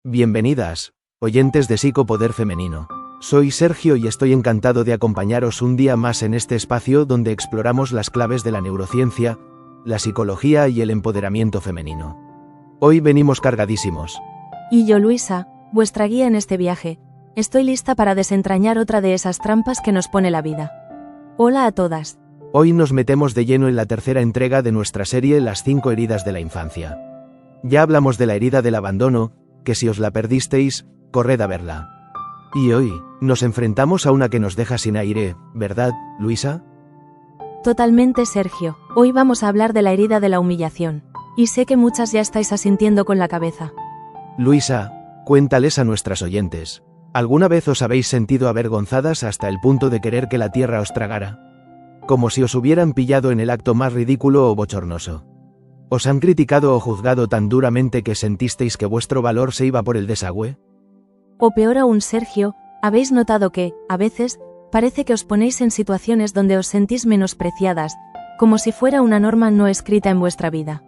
Bienvenidas, oyentes de Psicopoder Femenino. Soy Sergio y estoy encantado de acompañaros un día más en este espacio donde exploramos las claves de la neurociencia, la psicología y el empoderamiento femenino. Hoy venimos cargadísimos. Y yo, Luisa, vuestra guía en este viaje, estoy lista para desentrañar otra de esas trampas que nos pone la vida. Hola a todas. Hoy nos metemos de lleno en la tercera entrega de nuestra serie Las 5 heridas de la infancia. Ya hablamos de la herida del abandono, que si os la perdisteis, corred a verla. Y hoy, nos enfrentamos a una que nos deja sin aire, ¿verdad, Luisa? Totalmente, Sergio. Hoy vamos a hablar de la herida de la humillación. Y sé que muchas ya estáis asintiendo con la cabeza. Luisa, cuéntales a nuestras oyentes. ¿Alguna vez os habéis sentido avergonzadas hasta el punto de querer que la tierra os tragara? Como si os hubieran pillado en el acto más ridículo o bochornoso. ¿Os han criticado o juzgado tan duramente que sentisteis que vuestro valor se iba por el desagüe? O peor aún, Sergio, ¿habéis notado que, a veces, parece que os ponéis en situaciones donde os sentís menospreciadas, como si fuera una norma no escrita en vuestra vida?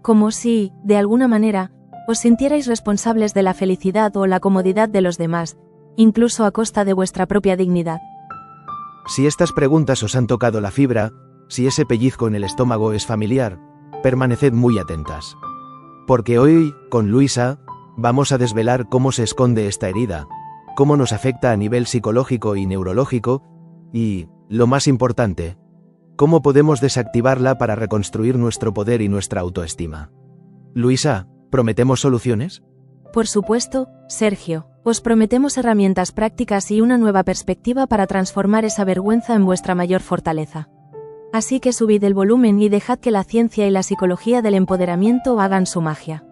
Como si, de alguna manera, os sintierais responsables de la felicidad o la comodidad de los demás, incluso a costa de vuestra propia dignidad. Si estas preguntas os han tocado la fibra, si ese pellizco en el estómago es familiar, permaneced muy atentas. Porque hoy, con Luisa, vamos a desvelar cómo se esconde esta herida, cómo nos afecta a nivel psicológico y neurológico, y, lo más importante, cómo podemos desactivarla para reconstruir nuestro poder y nuestra autoestima. Luisa, ¿prometemos soluciones? Por supuesto, Sergio, os prometemos herramientas prácticas y una nueva perspectiva para transformar esa vergüenza en vuestra mayor fortaleza. Así que subid el volumen y dejad que la ciencia y la psicología del empoderamiento hagan su magia.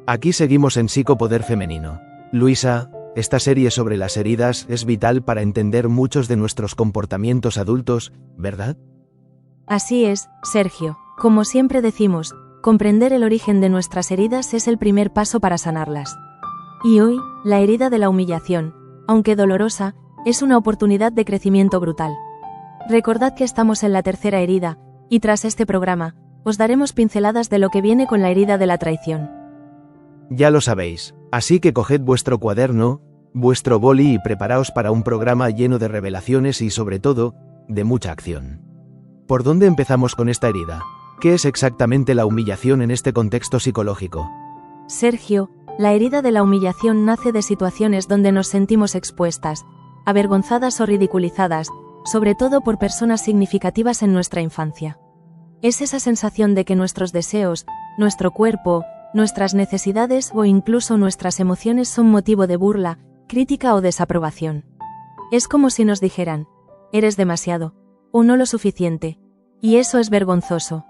Aquí seguimos en Psicopoder Femenino. Luisa, esta serie sobre las heridas es vital para entender muchos de nuestros comportamientos adultos, ¿verdad? Así es, Sergio. Como siempre decimos, comprender el origen de nuestras heridas es el primer paso para sanarlas. Y hoy, la herida de la humillación, aunque dolorosa, es una oportunidad de crecimiento brutal. Recordad que estamos en la tercera herida, y tras este programa, os daremos pinceladas de lo que viene con la herida de la traición. Ya lo sabéis, así que coged vuestro cuaderno, vuestro boli y preparaos para un programa lleno de revelaciones y sobre todo, de mucha acción. ¿Por dónde empezamos con esta herida? ¿Qué es exactamente la humillación en este contexto psicológico? Sergio, la herida de la humillación nace de situaciones donde nos sentimos expuestas, avergonzadas o ridiculizadas, sobre todo por personas significativas en nuestra infancia. Es esa sensación de que nuestros deseos, nuestro cuerpo, nuestras necesidades o incluso nuestras emociones son motivo de burla, crítica o desaprobación. Es como si nos dijeran, eres demasiado, o no lo suficiente, y eso es vergonzoso.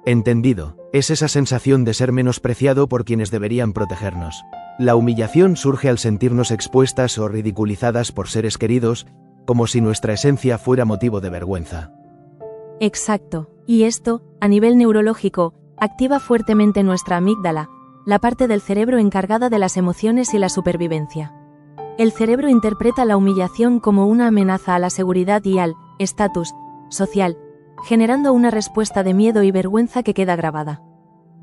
Entendido, es esa sensación de ser menospreciado por quienes deberían protegernos. La humillación surge al sentirnos expuestas o ridiculizadas por seres queridos, como si nuestra esencia fuera motivo de vergüenza. Exacto, y esto, a nivel neurológico, activa fuertemente nuestra amígdala, la parte del cerebro encargada de las emociones y la supervivencia. El cerebro interpreta la humillación como una amenaza a la seguridad y al estatus social, generando una respuesta de miedo y vergüenza que queda grabada.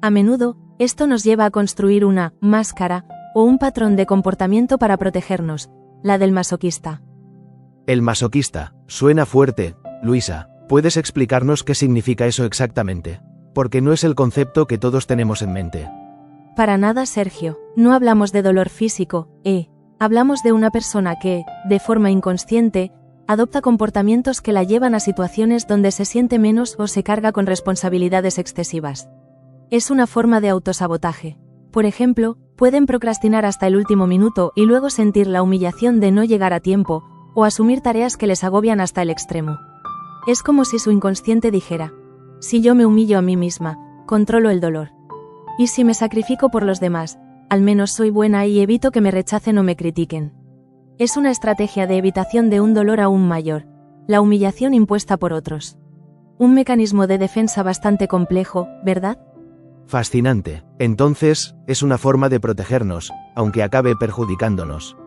A menudo, esto nos lleva a construir una máscara o un patrón de comportamiento para protegernos, la del masoquista. El masoquista, suena fuerte, Luisa, ¿puedes explicarnos qué significa eso exactamente? Porque no es el concepto que todos tenemos en mente. Para nada, Sergio, no hablamos de dolor físico, hablamos de una persona que, de forma inconsciente, adopta comportamientos que la llevan a situaciones donde se siente menos o se carga con responsabilidades excesivas. Es una forma de autosabotaje. Por ejemplo, pueden procrastinar hasta el último minuto y luego sentir la humillación de no llegar a tiempo, o asumir tareas que les agobian hasta el extremo. Es como si su inconsciente dijera, si yo me humillo a mí misma, controlo el dolor. Y si me sacrifico por los demás, al menos soy buena y evito que me rechacen o me critiquen. Es una estrategia de evitación de un dolor aún mayor, la humillación impuesta por otros. Un mecanismo de defensa bastante complejo, ¿verdad? Fascinante. Entonces, es una forma de protegernos, aunque acabe perjudicándonos.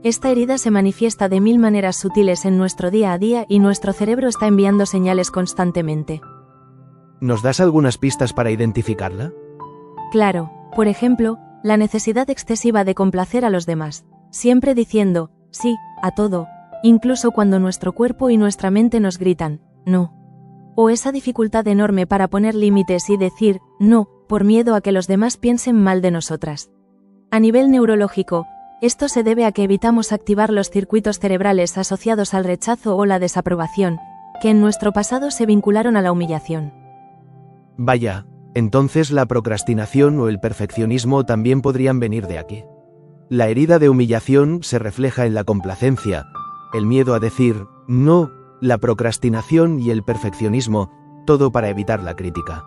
Esta herida se manifiesta de 1000 maneras sutiles en nuestro día a día y nuestro cerebro está enviando señales constantemente. ¿Nos das algunas pistas para identificarla? Claro, por ejemplo, la necesidad excesiva de complacer a los demás, siempre diciendo sí a todo, incluso cuando nuestro cuerpo y nuestra mente nos gritan no. O esa dificultad enorme para poner límites y decir no, por miedo a que los demás piensen mal de nosotras. A nivel neurológico, esto se debe a que evitamos activar los circuitos cerebrales asociados al rechazo o la desaprobación, que en nuestro pasado se vincularon a la humillación. Vaya, entonces la procrastinación o el perfeccionismo también podrían venir de aquí. La herida de humillación se refleja en la complacencia, el miedo a decir no, la procrastinación y el perfeccionismo, todo para evitar la crítica.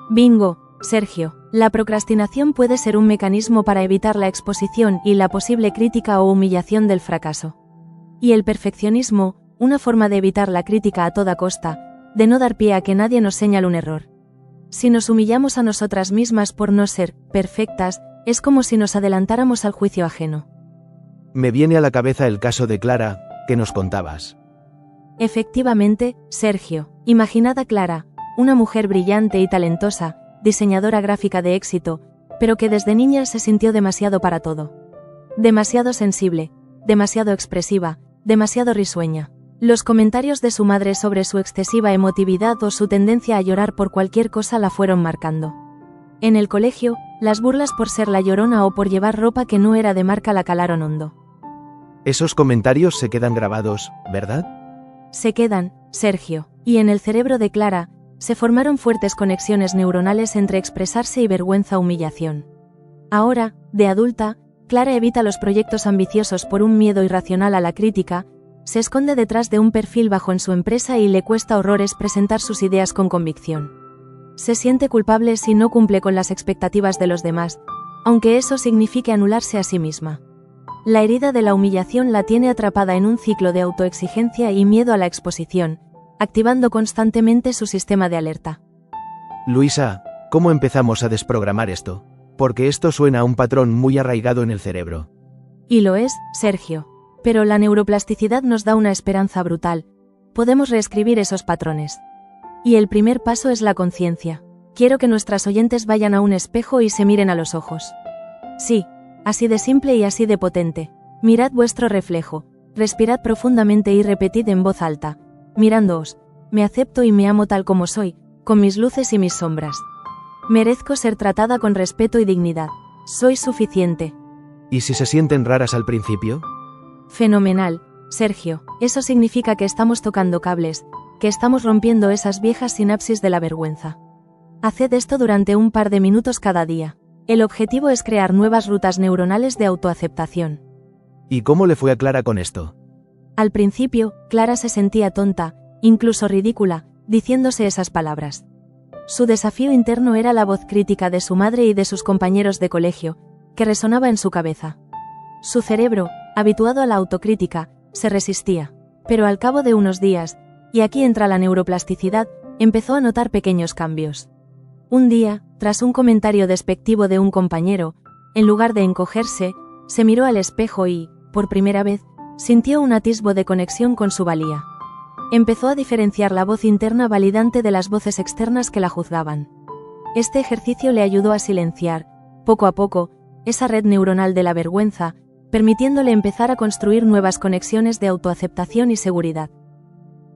Bingo, Sergio. La procrastinación puede ser un mecanismo para evitar la exposición y la posible crítica o humillación del fracaso. Y el perfeccionismo, una forma de evitar la crítica a toda costa, de no dar pie a que nadie nos señale un error. Si nos humillamos a nosotras mismas por no ser perfectas, es como si nos adelantáramos al juicio ajeno. Me viene a la cabeza el caso de Clara, que nos contabas. Efectivamente, Sergio, imaginad a Clara, una mujer brillante y talentosa, diseñadora gráfica de éxito, pero que desde niña se sintió demasiado para todo. Demasiado sensible, demasiado expresiva, demasiado risueña. Los comentarios de su madre sobre su excesiva emotividad o su tendencia a llorar por cualquier cosa la fueron marcando. En el colegio, las burlas por ser la llorona o por llevar ropa que no era de marca la calaron hondo. Esos comentarios se quedan grabados, ¿verdad? Se quedan, Sergio, y en el cerebro de Clara, se formaron fuertes conexiones neuronales entre expresarse y vergüenza-humillación. Ahora, de adulta, Clara evita los proyectos ambiciosos por un miedo irracional a la crítica, se esconde detrás de un perfil bajo en su empresa y le cuesta horrores presentar sus ideas con convicción. Se siente culpable si no cumple con las expectativas de los demás, aunque eso signifique anularse a sí misma. La herida de la humillación la tiene atrapada en un ciclo de autoexigencia y miedo a la exposición, activando constantemente su sistema de alerta. Luisa, ¿cómo empezamos a desprogramar esto? Porque esto suena a un patrón muy arraigado en el cerebro. Y lo es, Sergio. Pero la neuroplasticidad nos da una esperanza brutal. Podemos reescribir esos patrones. Y el primer paso es la conciencia. Quiero que nuestras oyentes vayan a un espejo y se miren a los ojos. Sí, así de simple y así de potente. Mirad vuestro reflejo, respirad profundamente y repetid en voz alta. Mirándoos, me acepto y me amo tal como soy, con mis luces y mis sombras. Merezco ser tratada con respeto y dignidad. Soy suficiente. ¿Y si se sienten raras al principio? Fenomenal, Sergio. Eso significa que estamos tocando cables, que estamos rompiendo esas viejas sinapsis de la vergüenza. Haced esto durante un par de minutos cada día. El objetivo es crear nuevas rutas neuronales de autoaceptación. ¿Y cómo le fue a Clara con esto? Al principio, Clara se sentía tonta, incluso ridícula, diciéndose esas palabras. Su desafío interno era la voz crítica de su madre y de sus compañeros de colegio, que resonaba en su cabeza. Su cerebro, habituado a la autocrítica, se resistía. Pero al cabo de unos días, y aquí entra la neuroplasticidad, empezó a notar pequeños cambios. Un día, tras un comentario despectivo de un compañero, en lugar de encogerse, se miró al espejo y, por primera vez, sintió un atisbo de conexión con su valía. Empezó a diferenciar la voz interna validante de las voces externas que la juzgaban. Este ejercicio le ayudó a silenciar, poco a poco, esa red neuronal de la vergüenza, permitiéndole empezar a construir nuevas conexiones de autoaceptación y seguridad.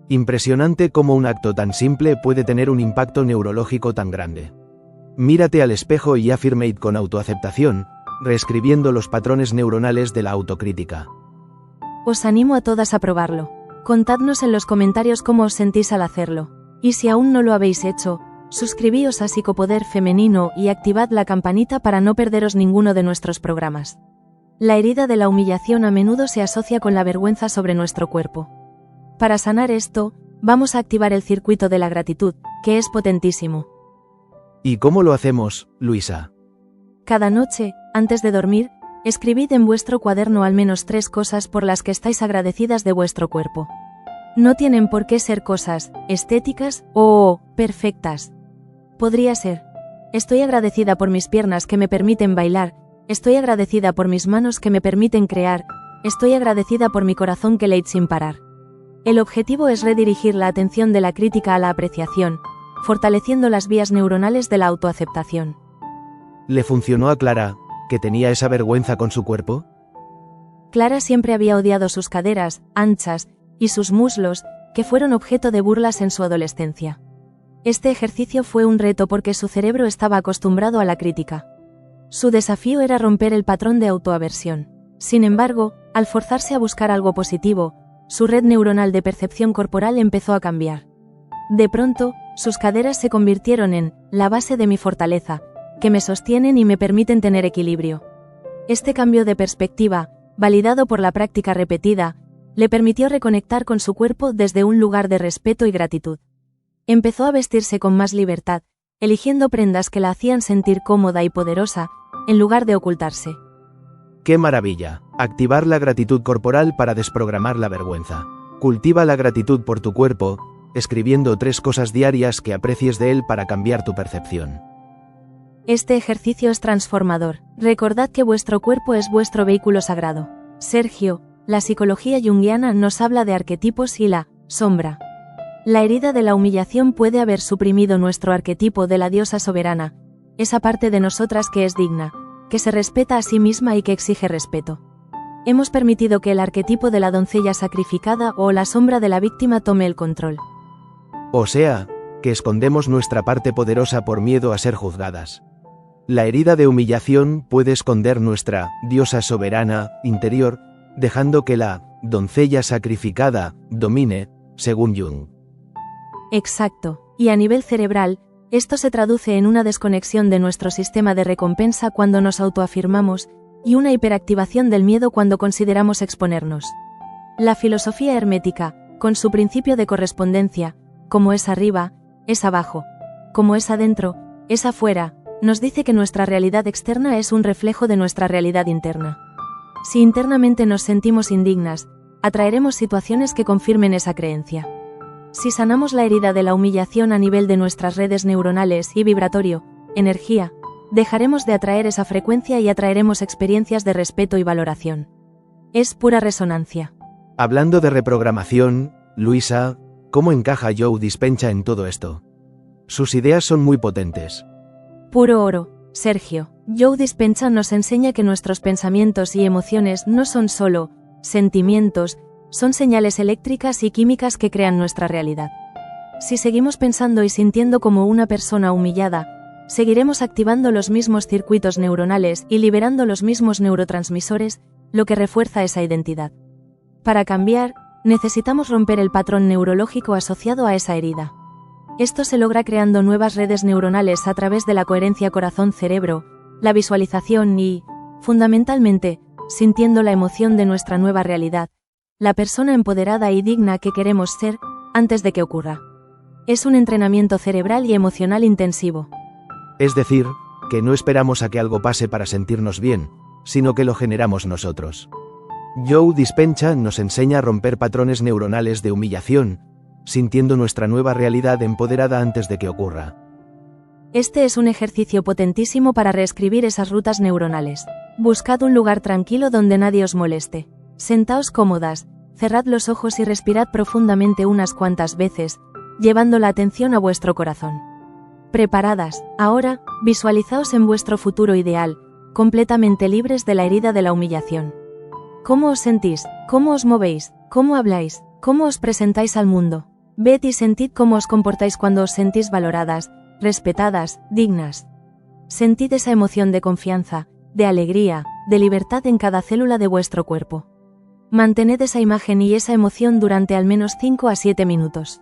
Impresionante cómo un acto tan simple puede tener un impacto neurológico tan grande. Mírate al espejo y affirmate con autoaceptación, reescribiendo los patrones neuronales de la autocrítica. Os animo a todas a probarlo. Contadnos en los comentarios cómo os sentís al hacerlo. Y si aún no lo habéis hecho, suscribíos a Psicopoder Femenino y activad la campanita para no perderos ninguno de nuestros programas. La herida de la humillación a menudo se asocia con la vergüenza sobre nuestro cuerpo. Para sanar esto, vamos a activar el circuito de la gratitud, que es potentísimo. ¿Y cómo lo hacemos, Luisa? Cada noche, antes de dormir, escribid en vuestro cuaderno al menos 3 cosas por las que estáis agradecidas de vuestro cuerpo. No tienen por qué ser cosas estéticas o perfectas. Podría ser: estoy agradecida por mis piernas que me permiten bailar, estoy agradecida por mis manos que me permiten crear, estoy agradecida por mi corazón que late sin parar. El objetivo es redirigir la atención de la crítica a la apreciación, fortaleciendo las vías neuronales de la autoaceptación. Le funcionó a Clara, que tenía esa vergüenza con su cuerpo? Clara siempre había odiado sus caderas, anchas, y sus muslos, que fueron objeto de burlas en su adolescencia. Este ejercicio fue un reto porque su cerebro estaba acostumbrado a la crítica. Su desafío era romper el patrón de autoaversión. Sin embargo, al forzarse a buscar algo positivo, su red neuronal de percepción corporal empezó a cambiar. De pronto, sus caderas se convirtieron en la base de mi fortaleza, que me sostienen y me permiten tener equilibrio. Este cambio de perspectiva, validado por la práctica repetida, le permitió reconectar con su cuerpo desde un lugar de respeto y gratitud. Empezó a vestirse con más libertad, eligiendo prendas que la hacían sentir cómoda y poderosa, en lugar de ocultarse. ¡Qué maravilla! Activar la gratitud corporal para desprogramar la vergüenza. Cultiva la gratitud por tu cuerpo, escribiendo 3 cosas diarias que aprecies de él para cambiar tu percepción. Este ejercicio es transformador. Recordad que vuestro cuerpo es vuestro vehículo sagrado. Sergio, la psicología junguiana nos habla de arquetipos y la sombra. La herida de la humillación puede haber suprimido nuestro arquetipo de la diosa soberana, esa parte de nosotras que es digna, que se respeta a sí misma y que exige respeto. Hemos permitido que el arquetipo de la doncella sacrificada o la sombra de la víctima tome el control. O sea, que escondemos nuestra parte poderosa por miedo a ser juzgadas. La herida de humillación puede esconder nuestra diosa soberana interior, dejando que la doncella sacrificada domine, según Jung. Exacto, y a nivel cerebral, esto se traduce en una desconexión de nuestro sistema de recompensa cuando nos autoafirmamos, y una hiperactivación del miedo cuando consideramos exponernos. La filosofía hermética, con su principio de correspondencia, como es arriba, es abajo, como es adentro, es afuera, nos dice que nuestra realidad externa es un reflejo de nuestra realidad interna. Si internamente nos sentimos indignas, atraeremos situaciones que confirmen esa creencia. Si sanamos la herida de la humillación a nivel de nuestras redes neuronales y vibratorio, energía, dejaremos de atraer esa frecuencia y atraeremos experiencias de respeto y valoración. Es pura resonancia. Hablando de reprogramación, Luisa, ¿cómo encaja Joe Dispenza en todo esto? Sus ideas son muy potentes. Puro oro, Sergio. Joe Dispenza nos enseña que nuestros pensamientos y emociones no son solo sentimientos, son señales eléctricas y químicas que crean nuestra realidad. Si seguimos pensando y sintiendo como una persona humillada, seguiremos activando los mismos circuitos neuronales y liberando los mismos neurotransmisores, lo que refuerza esa identidad. Para cambiar, necesitamos romper el patrón neurológico asociado a esa herida. Esto se logra creando nuevas redes neuronales a través de la coherencia corazón-cerebro, la visualización y, fundamentalmente, sintiendo la emoción de nuestra nueva realidad, la persona empoderada y digna que queremos ser, antes de que ocurra. Es un entrenamiento cerebral y emocional intensivo. Es decir, que no esperamos a que algo pase para sentirnos bien, sino que lo generamos nosotros. Joe Dispenza nos enseña a romper patrones neuronales de humillación, sintiendo nuestra nueva realidad empoderada antes de que ocurra. Este es un ejercicio potentísimo para reescribir esas rutas neuronales. Buscad un lugar tranquilo donde nadie os moleste. Sentaos cómodas, cerrad los ojos y respirad profundamente unas cuantas veces, llevando la atención a vuestro corazón. Preparadas, ahora, visualizaos en vuestro futuro ideal, completamente libres de la herida de la humillación. ¿Cómo os sentís? ¿Cómo os movéis? ¿Cómo habláis? ¿Cómo os presentáis al mundo? Ved y sentid cómo os comportáis cuando os sentís valoradas, respetadas, dignas. Sentid esa emoción de confianza, de alegría, de libertad en cada célula de vuestro cuerpo. Mantened esa imagen y esa emoción durante al menos 5 a 7 minutos.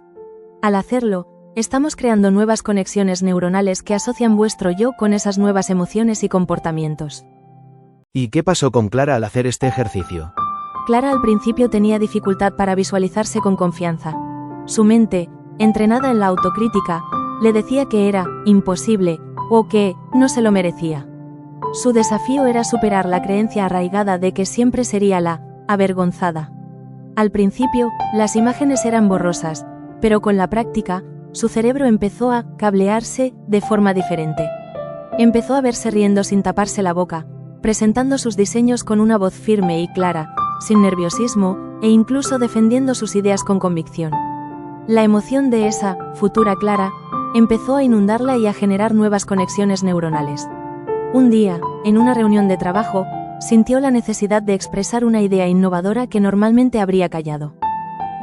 Al hacerlo, estamos creando nuevas conexiones neuronales que asocian vuestro yo con esas nuevas emociones y comportamientos. ¿Y qué pasó con Clara al hacer este ejercicio? Clara al principio tenía dificultad para visualizarse con confianza. Su mente, entrenada en la autocrítica, le decía que era imposible o que no se lo merecía. Su desafío era superar la creencia arraigada de que siempre sería la avergonzada. Al principio, las imágenes eran borrosas, pero con la práctica, su cerebro empezó a cablearse de forma diferente. Empezó a verse riendo sin taparse la boca, presentando sus diseños con una voz firme y clara, sin nerviosismo, e incluso defendiendo sus ideas con convicción. La emoción de esa futura Clara empezó a inundarla y a generar nuevas conexiones neuronales. Un día, en una reunión de trabajo, sintió la necesidad de expresar una idea innovadora que normalmente habría callado.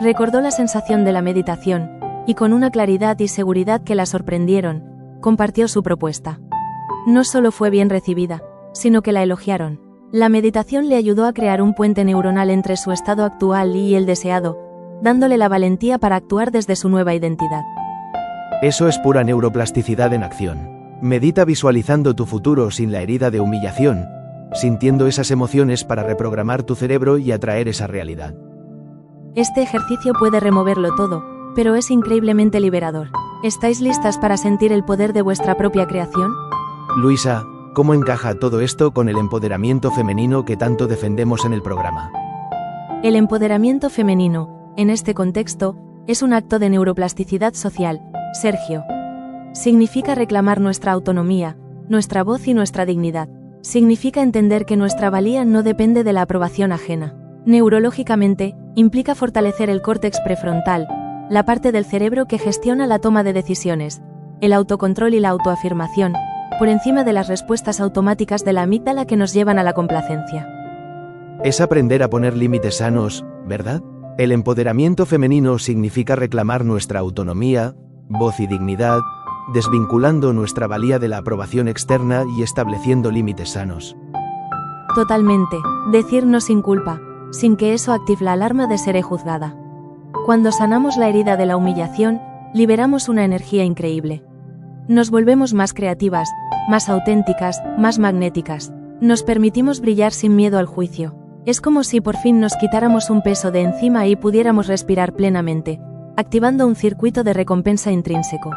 Recordó la sensación de la meditación, y con una claridad y seguridad que la sorprendieron, compartió su propuesta. No solo fue bien recibida, sino que la elogiaron. La meditación le ayudó a crear un puente neuronal entre su estado actual y el deseado, dándole la valentía para actuar desde su nueva identidad. Eso es pura neuroplasticidad en acción. Medita visualizando tu futuro sin la herida de humillación, sintiendo esas emociones para reprogramar tu cerebro y atraer esa realidad. Este ejercicio puede removerlo todo, pero es increíblemente liberador. ¿Estáis listas para sentir el poder de vuestra propia creación? Luisa, ¿cómo encaja todo esto con el empoderamiento femenino que tanto defendemos en el programa? El empoderamiento femenino, en este contexto, es un acto de neuroplasticidad social, Sergio. Significa reclamar nuestra autonomía, nuestra voz y nuestra dignidad. Significa entender que nuestra valía no depende de la aprobación ajena. Neurológicamente, implica fortalecer el córtex prefrontal, la parte del cerebro que gestiona la toma de decisiones, el autocontrol y la autoafirmación, por encima de las respuestas automáticas de la amígdala que nos llevan a la complacencia. Es aprender a poner límites sanos, ¿verdad? El empoderamiento femenino significa reclamar nuestra autonomía, voz y dignidad, desvinculando nuestra valía de la aprobación externa y estableciendo límites sanos. Totalmente, decir no sin culpa, sin que eso active la alarma de seré juzgada. Cuando sanamos la herida de la humillación, liberamos una energía increíble. Nos volvemos más creativas, más auténticas, más magnéticas. Nos permitimos brillar sin miedo al juicio. Es como si por fin nos quitáramos un peso de encima y pudiéramos respirar plenamente, activando un circuito de recompensa intrínseco.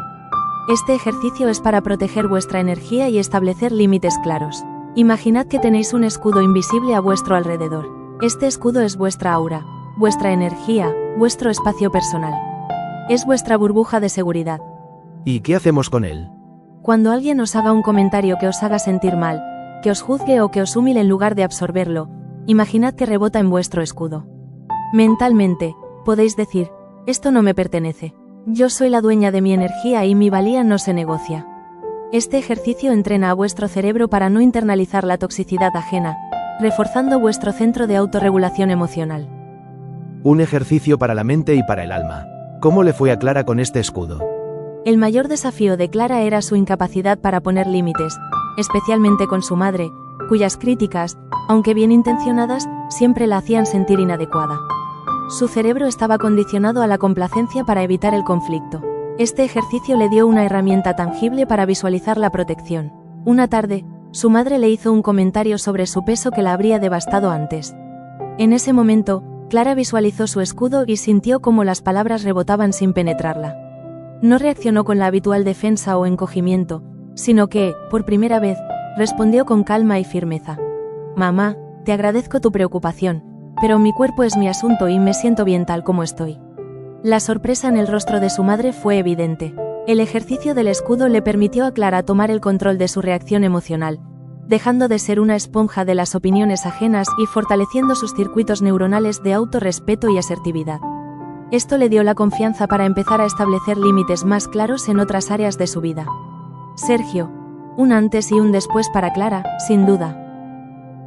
Este ejercicio es para proteger vuestra energía y establecer límites claros. Imaginad que tenéis un escudo invisible a vuestro alrededor. Este escudo es vuestra aura, vuestra energía, vuestro espacio personal. Es vuestra burbuja de seguridad. ¿Y qué hacemos con él? Cuando alguien os haga un comentario que os haga sentir mal, que os juzgue o que os humille en lugar de absorberlo, imaginad que rebota en vuestro escudo. Mentalmente, podéis decir, esto no me pertenece. Yo soy la dueña de mi energía y mi valía no se negocia. Este ejercicio entrena a vuestro cerebro para no internalizar la toxicidad ajena, reforzando vuestro centro de autorregulación emocional. Un ejercicio para la mente y para el alma. ¿Cómo le fue a Clara con este escudo? El mayor desafío de Clara era su incapacidad para poner límites, especialmente con su madre, cuyas críticas, aunque bien intencionadas, siempre la hacían sentir inadecuada. Su cerebro estaba condicionado a la complacencia para evitar el conflicto. Este ejercicio le dio una herramienta tangible para visualizar la protección. Una tarde, su madre le hizo un comentario sobre su peso que la habría devastado antes. En ese momento, Clara visualizó su escudo y sintió cómo las palabras rebotaban sin penetrarla. No reaccionó con la habitual defensa o encogimiento, sino que, por primera vez, respondió con calma y firmeza. «Mamá, te agradezco tu preocupación, pero mi cuerpo es mi asunto y me siento bien tal como estoy». La sorpresa en el rostro de su madre fue evidente. El ejercicio del escudo le permitió a Clara tomar el control de su reacción emocional, dejando de ser una esponja de las opiniones ajenas y fortaleciendo sus circuitos neuronales de autorrespeto y asertividad. Esto le dio la confianza para empezar a establecer límites más claros en otras áreas de su vida. Sergio, un antes y un después para Clara, sin duda.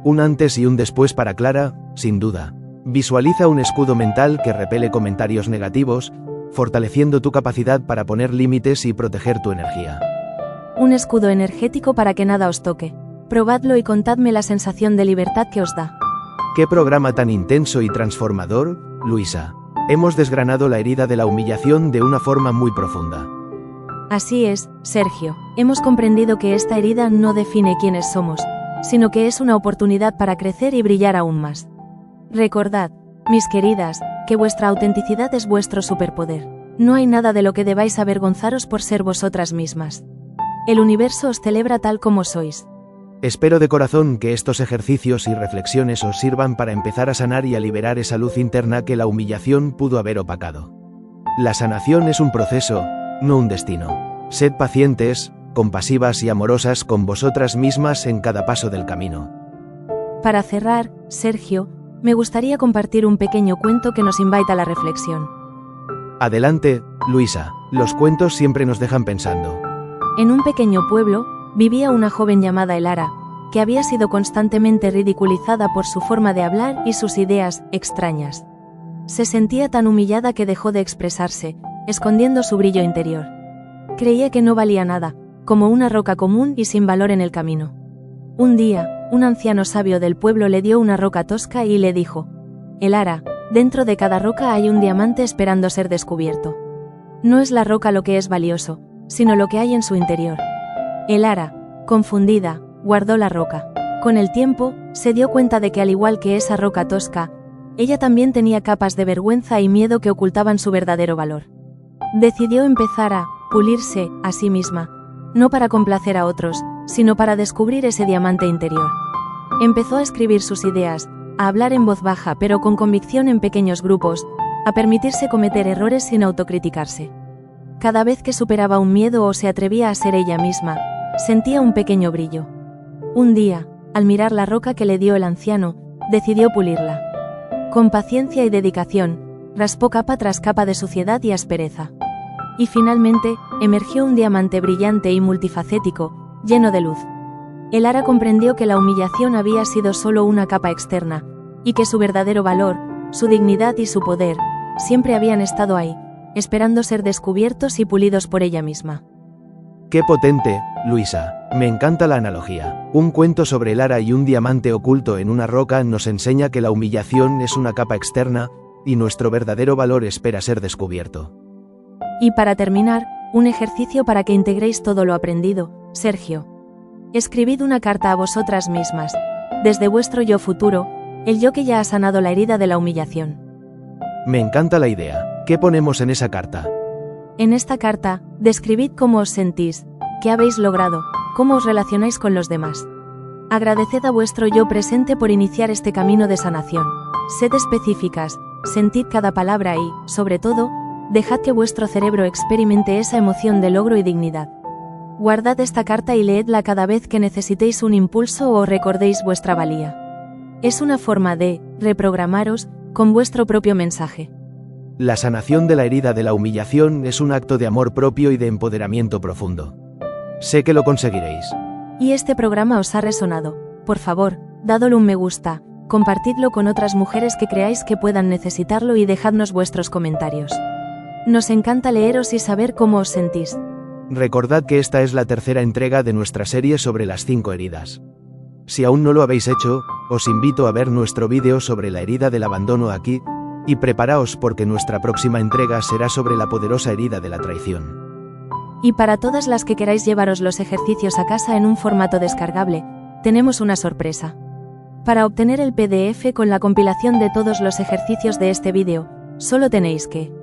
Un antes y un después para Clara, sin duda. Visualiza un escudo mental que repele comentarios negativos, fortaleciendo tu capacidad para poner límites y proteger tu energía. Un escudo energético para que nada os toque. Probadlo y contadme la sensación de libertad que os da. ¡Qué programa tan intenso y transformador, Luisa! Hemos desgranado la herida de la humillación de una forma muy profunda. Así es, Sergio. Hemos comprendido que esta herida no define quiénes somos, sino que es una oportunidad para crecer y brillar aún más. Recordad, mis queridas, que vuestra autenticidad es vuestro superpoder. No hay nada de lo que debáis avergonzaros por ser vosotras mismas. El universo os celebra tal como sois. Espero de corazón que estos ejercicios y reflexiones os sirvan para empezar a sanar y a liberar esa luz interna que la humillación pudo haber opacado. La sanación es un proceso, no un destino. Sed pacientes, compasivas y amorosas con vosotras mismas en cada paso del camino. Para cerrar, Sergio, me gustaría compartir un pequeño cuento que nos invita a la reflexión. Adelante, Luisa, los cuentos siempre nos dejan pensando. En un pequeño pueblo, vivía una joven llamada Elara, que había sido constantemente ridiculizada por su forma de hablar y sus ideas extrañas. Se sentía tan humillada que dejó de expresarse, escondiendo su brillo interior. Creía que no valía nada, como una roca común y sin valor en el camino. Un día, un anciano sabio del pueblo le dio una roca tosca y le dijo: Elara, dentro de cada roca hay un diamante esperando ser descubierto. No es la roca lo que es valioso, sino lo que hay en su interior. Elara, confundida, guardó la roca. Con el tiempo, se dio cuenta de que al igual que esa roca tosca, ella también tenía capas de vergüenza y miedo que ocultaban su verdadero valor. Decidió empezar a pulirse a sí misma, no para complacer a otros, sino para descubrir ese diamante interior. Empezó a escribir sus ideas, a hablar en voz baja pero con convicción en pequeños grupos, a permitirse cometer errores sin autocriticarse. Cada vez que superaba un miedo o se atrevía a ser ella misma, sentía un pequeño brillo. Un día, al mirar la roca que le dio el anciano, decidió pulirla. Con paciencia y dedicación, raspó capa tras capa de suciedad y aspereza. Y finalmente, emergió un diamante brillante y multifacético, lleno de luz. Elara comprendió que la humillación había sido solo una capa externa, y que su verdadero valor, su dignidad y su poder, siempre habían estado ahí, esperando ser descubiertos y pulidos por ella misma. ¡Qué potente, Luisa! Me encanta la analogía. Un cuento sobre Elara y un diamante oculto en una roca nos enseña que la humillación es una capa externa, y nuestro verdadero valor espera ser descubierto. Y para terminar, un ejercicio para que integréis todo lo aprendido, Sergio. Escribid una carta a vosotras mismas, desde vuestro yo futuro, el yo que ya ha sanado la herida de la humillación. Me encanta la idea. ¿Qué ponemos en esa carta? En esta carta, describid cómo os sentís, qué habéis logrado, cómo os relacionáis con los demás. Agradeced a vuestro yo presente por iniciar este camino de sanación. Sed específicas, sentid cada palabra y, sobre todo, dejad que vuestro cerebro experimente esa emoción de logro y dignidad. Guardad esta carta y leedla cada vez que necesitéis un impulso o recordéis vuestra valía. Es una forma de reprogramaros con vuestro propio mensaje. La sanación de la herida de la humillación es un acto de amor propio y de empoderamiento profundo. Sé que lo conseguiréis. Y este programa os ha resonado. Por favor, dadle un me gusta, compartidlo con otras mujeres que creáis que puedan necesitarlo y dejadnos vuestros comentarios. Nos encanta leeros y saber cómo os sentís. Recordad que esta es la tercera entrega de nuestra serie sobre las 5 heridas. Si aún no lo habéis hecho, os invito a ver nuestro vídeo sobre la herida del abandono aquí, y preparaos porque nuestra próxima entrega será sobre la poderosa herida de la traición. Y para todas las que queráis llevaros los ejercicios a casa en un formato descargable, tenemos una sorpresa. Para obtener el PDF con la compilación de todos los ejercicios de este vídeo, solo tenéis que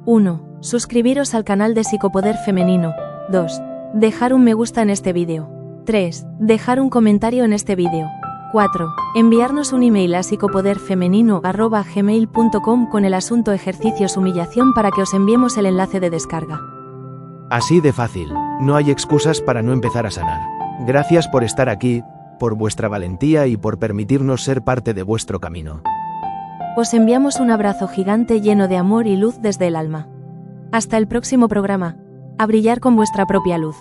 1. Suscribiros al canal de Psicopoder Femenino. 2. Dejar un me gusta en este vídeo. 3. Dejar un comentario en este vídeo. 4. Enviarnos un email a psicopoderfemenino@gmail.com con el asunto ejercicios humillación para que os enviemos el enlace de descarga. Así de fácil. No hay excusas para no empezar a sanar. Gracias por estar aquí, por vuestra valentía y por permitirnos ser parte de vuestro camino. Os enviamos un abrazo gigante lleno de amor y luz desde el alma. Hasta el próximo programa. A brillar con vuestra propia luz.